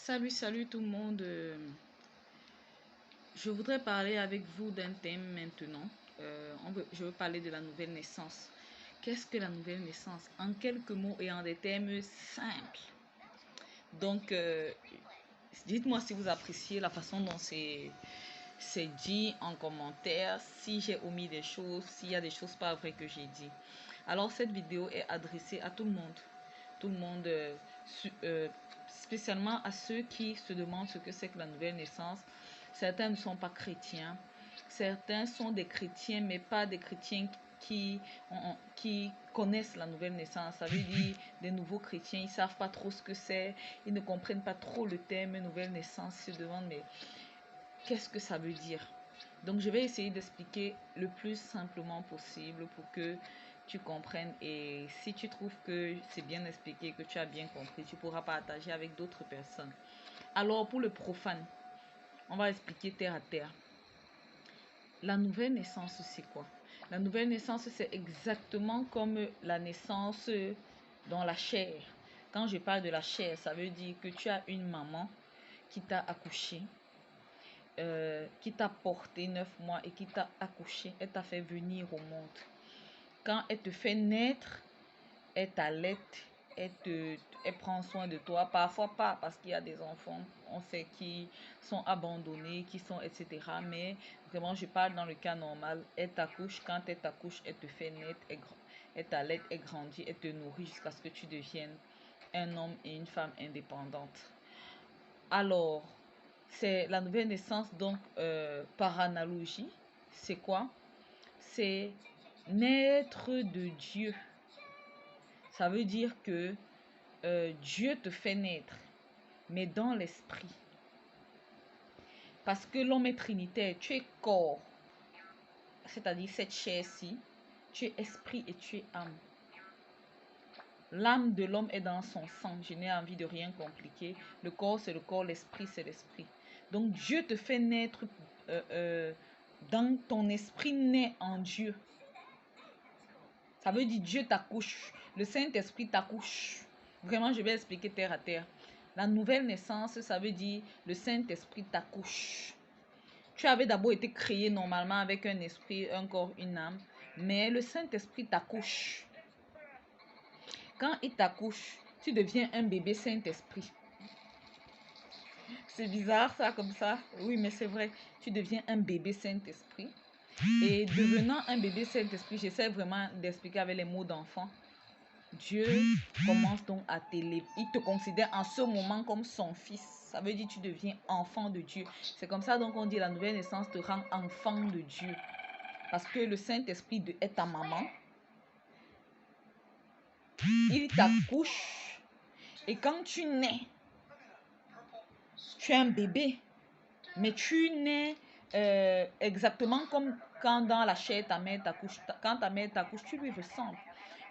Salut tout le monde. Je voudrais parler avec vous d'un thème maintenant. Je veux parler de la nouvelle naissance. Qu'est-ce que la nouvelle naissance? En quelques mots et en des termes simples. Donc, dites-moi si vous appréciez la façon dont c'est dit en commentaire, si j'ai omis des choses, s'il y a des choses pas vraies que j'ai dit. Alors, cette vidéo est adressée à tout le monde. Tout le monde, spécialement à ceux qui se demandent ce que c'est que la nouvelle naissance. Certains ne sont pas chrétiens. Certains sont des chrétiens, mais pas des chrétiens qui connaissent la nouvelle naissance. Ça veut dire des nouveaux chrétiens, ils ne savent pas trop ce que c'est. Ils ne comprennent pas trop le terme nouvelle naissance. Ils se demandent, mais qu'est-ce que ça veut dire? Donc, je vais essayer d'expliquer le plus simplement possible pour que tu comprennes. Et si tu trouves que c'est bien expliqué, que tu as bien compris, tu pourras partager avec d'autres personnes. Alors, pour le profane, on va expliquer terre à terre. La nouvelle naissance, c'est quoi? La nouvelle naissance, c'est exactement comme la naissance dans la chair. Quand je parle de la chair, ça veut dire que tu as une maman qui t'a accouché, qui t'a porté 9 mois et qui t'a accouché, elle t'a fait venir au monde. Quand elle te fait naître, elle t'allaite, elle prend soin de toi. Parfois pas, parce qu'il y a des enfants, on sait, qui sont abandonnés, qui sont, etc. Mais vraiment, je parle dans le cas normal. Elle t'accouche, quand elle t'accouche, elle te fait naître, elle t'allaite, elle grandit, elle te nourrit jusqu'à ce que tu deviennes un homme et une femme indépendante. Alors, c'est la nouvelle naissance, donc par analogie, c'est quoi? C'est naître de Dieu. Ça veut dire que Dieu te fait naître, mais dans l'esprit. Parce que l'homme est trinitaire, tu es corps, c'est-à-dire cette chair-ci, tu es esprit et tu es âme. L'âme de l'homme est dans son sang. Je n'ai envie de rien compliquer. Le corps, c'est le corps, l'esprit, c'est l'esprit. Donc Dieu te fait naître dans ton esprit naît en Dieu. Ça veut dire Dieu t'accouche. Le Saint-Esprit t'accouche. Vraiment, je vais expliquer terre à terre. La nouvelle naissance, ça veut dire le Saint-Esprit t'accouche. Tu avais d'abord été créé normalement avec un esprit, un corps, une âme. Mais le Saint-Esprit t'accouche. Quand il t'accouche, tu deviens un bébé Saint-Esprit. C'est bizarre ça comme ça. Oui, mais c'est vrai. Tu deviens un bébé Saint-Esprit. Et devenant un bébé Saint-Esprit, j'essaie vraiment d'expliquer avec les mots d'enfant. Dieu commence donc à t'élever. Il te considère en ce moment comme son fils. Ça veut dire que tu deviens enfant de Dieu. C'est comme ça donc on dit la nouvelle naissance te rend enfant de Dieu. Parce que le Saint-Esprit est ta maman. Il t'accouche. Et quand tu nais, tu es un bébé. Mais tu nais exactement comme quand dans la chair ta mère t'accouche. Quand ta mère t'accouche, tu lui ressembles.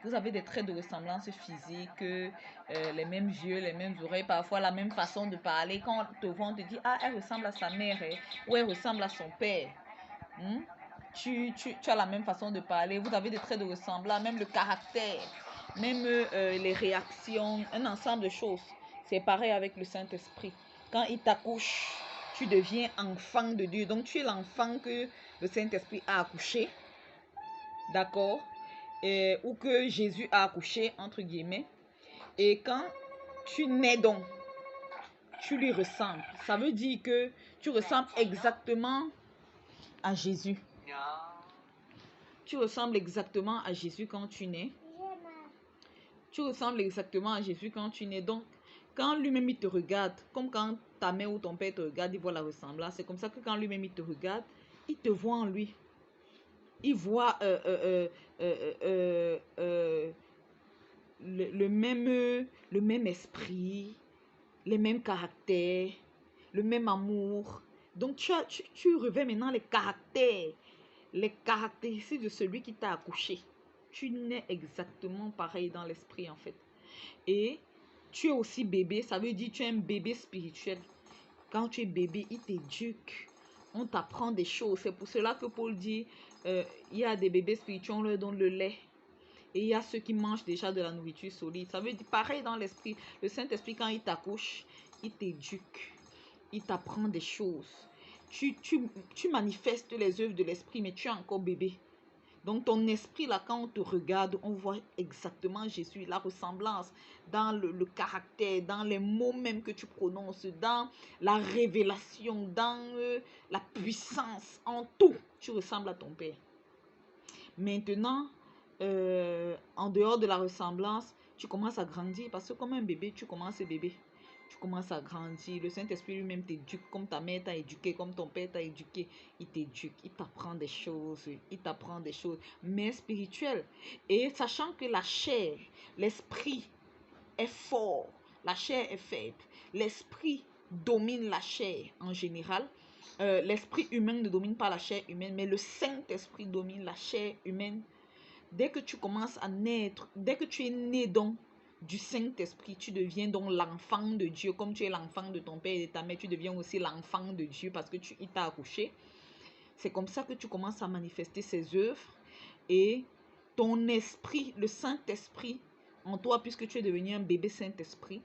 Vous avez des traits de ressemblance physique, les mêmes yeux, les mêmes oreilles, parfois la même façon de parler. Quand on te voit, on te dit, ah, elle ressemble à sa mère, ou elle ressemble à son père. Tu as la même façon de parler, vous avez des traits de ressemblance, même le caractère, même les réactions, un ensemble de choses. C'est pareil avec le Saint-Esprit. Quand il t'accouche, tu deviens enfant de Dieu. Donc tu es l'enfant que le Saint-Esprit a accouché, d'accord, ou que Jésus a accouché, entre guillemets. Et quand tu nais donc, tu lui ressembles. Ça veut dire que tu ressembles exactement à Jésus. Tu ressembles exactement à Jésus quand tu nais. Tu ressembles exactement à Jésus quand tu nais. Donc, quand lui-même il te regarde, comme quand ta mère ou ton père te regarde, il voit la ressemblance. C'est comme ça que quand lui-même il te regarde, il te voit en lui. Il voit le même esprit, les mêmes caractères, le même amour. Donc, tu revêts maintenant les caractéristiques de celui qui t'a accouché. Tu nais exactement pareil dans l'esprit en fait. Et tu es aussi bébé, ça veut dire que tu es un bébé spirituel. Quand tu es bébé, il t'éduque. On t'apprend des choses. C'est pour cela que Paul dit, il y a des bébés spirituels, on leur donne le lait. Et il y a ceux qui mangent déjà de la nourriture solide. Ça veut dire pareil dans l'esprit. Le Saint-Esprit, quand il t'accouche, il t'éduque, il t'apprend des choses. Tu manifestes les œuvres de l'esprit, mais tu es encore bébé. Donc ton esprit, là, quand on te regarde, on voit exactement Jésus, la ressemblance dans le caractère, dans les mots même que tu prononces, dans la révélation, dans la puissance, en tout, tu ressembles à ton Père. Maintenant, en dehors de la ressemblance, tu commences à grandir parce que comme un bébé, tu commences bébé. Tu commences à grandir. Le Saint-Esprit lui-même t'éduque comme ta mère t'a éduqué, comme ton père t'a éduqué. Il t'éduque, il t'apprend des choses, mais spirituelles. Et sachant que la chair, l'esprit est fort, la chair est faible. L'esprit domine la chair en général. L'esprit humain ne domine pas la chair humaine, mais le Saint-Esprit domine la chair humaine. Dès que tu commences à naître, dès que tu es né donc du Saint-Esprit, tu deviens donc l'enfant de Dieu. Comme tu es l'enfant de ton père et de ta mère, tu deviens aussi l'enfant de Dieu parce que il t'a accouché. C'est comme ça que tu commences à manifester ses œuvres et ton esprit, le Saint-Esprit en toi, puisque tu es devenu un bébé Saint-Esprit,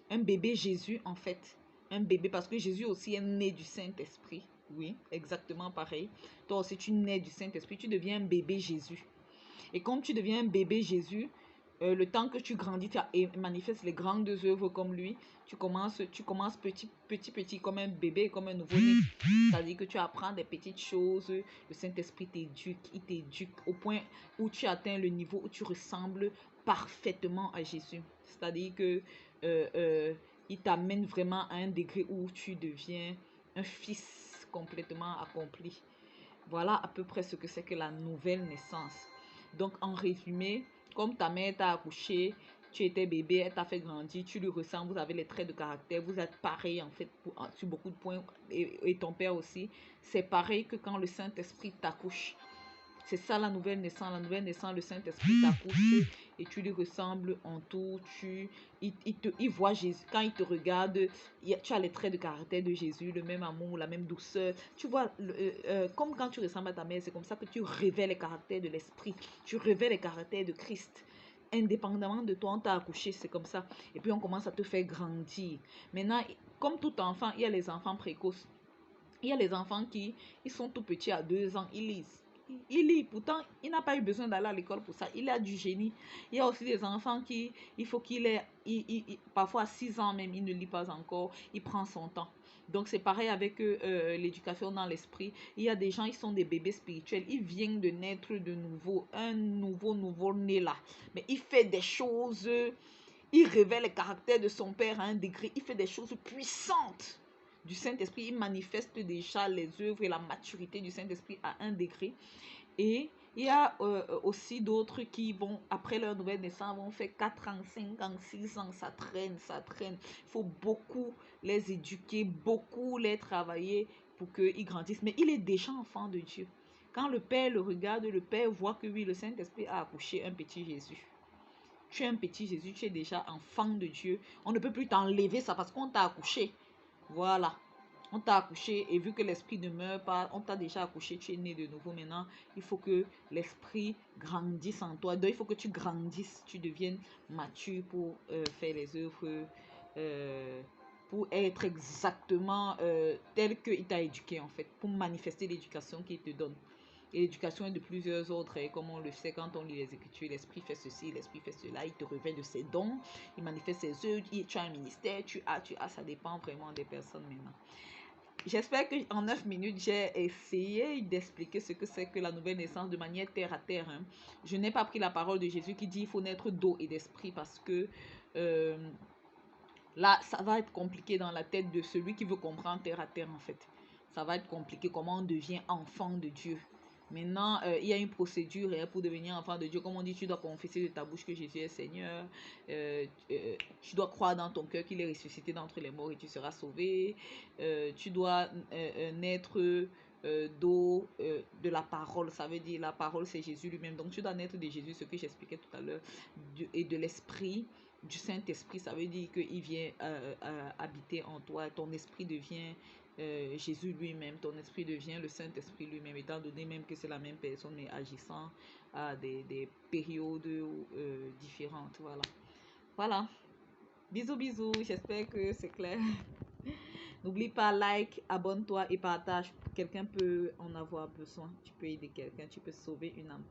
un bébé Jésus en fait, un bébé parce que Jésus aussi est né du Saint-Esprit. Oui, exactement pareil. Toi aussi tu nais du Saint-Esprit, tu deviens un bébé Jésus. Et comme tu deviens un bébé Jésus, le temps que tu grandis, tu manifestes les grandes œuvres comme lui. Tu commences petit, comme un bébé, comme un nouveau-né. C'est-à-dire que tu apprends des petites choses. Le Saint-Esprit t'éduque, il t'éduque au point où tu atteins le niveau où tu ressembles parfaitement à Jésus. C'est-à-dire que il t'amène vraiment à un degré où tu deviens un fils complètement accompli. Voilà à peu près ce que c'est que la nouvelle naissance. Donc, en résumé, comme ta mère t'a accouché, tu étais bébé, elle t'a fait grandir, tu lui ressembles, vous avez les traits de caractère, vous êtes pareil en fait sur beaucoup de points, et ton père aussi. C'est pareil que quand le Saint-Esprit t'accouche. C'est ça la nouvelle naissance. La nouvelle naissance, le Saint-Esprit t'accouche et tu lui ressembles en tout. Il voit Jésus. Quand il te regarde, tu as les traits de caractère de Jésus, le même amour, la même douceur. Tu vois, comme quand tu ressembles à ta mère, c'est comme ça que tu révèles les caractères de l'Esprit. Tu révèles les caractères de Christ. Indépendamment de toi, on t'a accouché, c'est comme ça. Et puis on commence à te faire grandir. Maintenant, comme tout enfant, il y a les enfants précoces. Il y a les enfants qui ils sont tout petits à 2 ans, ils lisent. Il lit, pourtant, il n'a pas eu besoin d'aller à l'école pour ça. Il a du génie. Il y a aussi des enfants qui, il faut qu'il ait, parfois à 6 ans même, il ne lit pas encore. Il prend son temps. Donc, c'est pareil avec l'éducation dans l'esprit. Il y a des gens, ils sont des bébés spirituels. Ils viennent de naître de nouveau, un nouveau-né là. Mais il fait des choses, il révèle le caractère de son père à un degré. Il fait des choses puissantes du Saint-Esprit. Il manifeste déjà les œuvres et la maturité du Saint-Esprit à un degré. Et il y a aussi d'autres qui vont, après leur nouvelle naissance, vont faire 4 ans, 5 ans, 6 ans, ça traîne, ça traîne. Il faut beaucoup les éduquer, beaucoup les travailler pour qu'ils grandissent. Mais il est déjà enfant de Dieu. Quand le Père le regarde, le Père voit que oui, le Saint-Esprit a accouché un petit Jésus. Tu es un petit Jésus, tu es déjà enfant de Dieu. On ne peut plus t'enlever ça parce qu'on t'a accouché. Voilà. On t'a accouché et vu que l'esprit ne meurt pas, on t'a déjà accouché, tu es né de nouveau maintenant. Il faut que l'esprit grandisse en toi. Donc il faut que tu grandisses, tu deviennes mature pour faire les œuvres, pour être exactement tel qu'il t'a éduqué en fait, pour manifester l'éducation qu'il te donne. Et l'éducation est de plusieurs autres, et comme on le sait quand on lit les Écritures, l'esprit fait ceci, l'esprit fait cela, il te révèle de ses dons, il manifeste ses œuvres, tu as un ministère, tu as, ça dépend vraiment des personnes maintenant. J'espère qu'en 9 minutes, j'ai essayé d'expliquer ce que c'est que la nouvelle naissance de manière terre à terre. Hein. Je n'ai pas pris la parole de Jésus qui dit qu'il faut naître d'eau et d'esprit parce que là, ça va être compliqué dans la tête de celui qui veut comprendre terre à terre en fait. Ça va être compliqué comment on devient enfant de Dieu. Maintenant, il y a une procédure pour devenir enfant de Dieu. Comme on dit, tu dois confesser de ta bouche que Jésus est Seigneur. Tu dois croire dans ton cœur qu'il est ressuscité d'entre les morts et tu seras sauvé. Tu dois naître d'eau, de la parole. Ça veut dire la parole, c'est Jésus lui-même. Donc, tu dois naître de Jésus, ce que j'expliquais tout à l'heure, et de l'esprit. Du Saint-Esprit, ça veut dire qu'il vient habiter en toi. Ton esprit devient Jésus lui-même, ton esprit devient le Saint-Esprit lui-même, étant donné même que c'est la même personne, mais agissant à des périodes différentes. Voilà. Voilà. Bisous, bisous. J'espère que c'est clair. N'oublie pas, like, abonne-toi et partage. Quelqu'un peut en avoir besoin. Tu peux aider quelqu'un. Tu peux sauver une âme.